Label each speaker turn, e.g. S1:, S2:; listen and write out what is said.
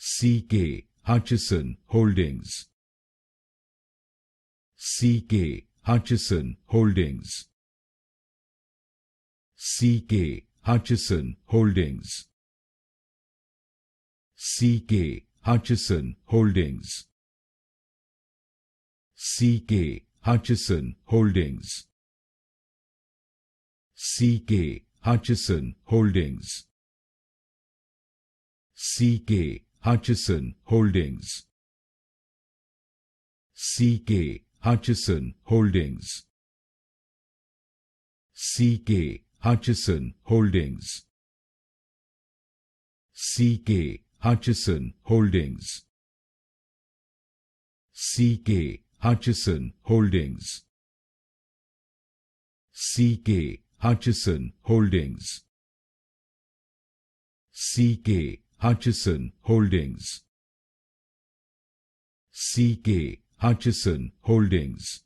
S1: CK Hutchison Holdings, CK Hutchison Holdings, CK Hutchison Holdings, CK Hutchison Holdings, CK Hutchison Holdings, CK Hutchison Holdings, CK Hutchison Holdings, CK Hutchison Holdings, CK Hutchison Holdings, CK Hutchison Holdings, CK Hutchison Holdings, CK Hutchison Holdings, CK Hutchison Holdings, CK Hutchison Holdings,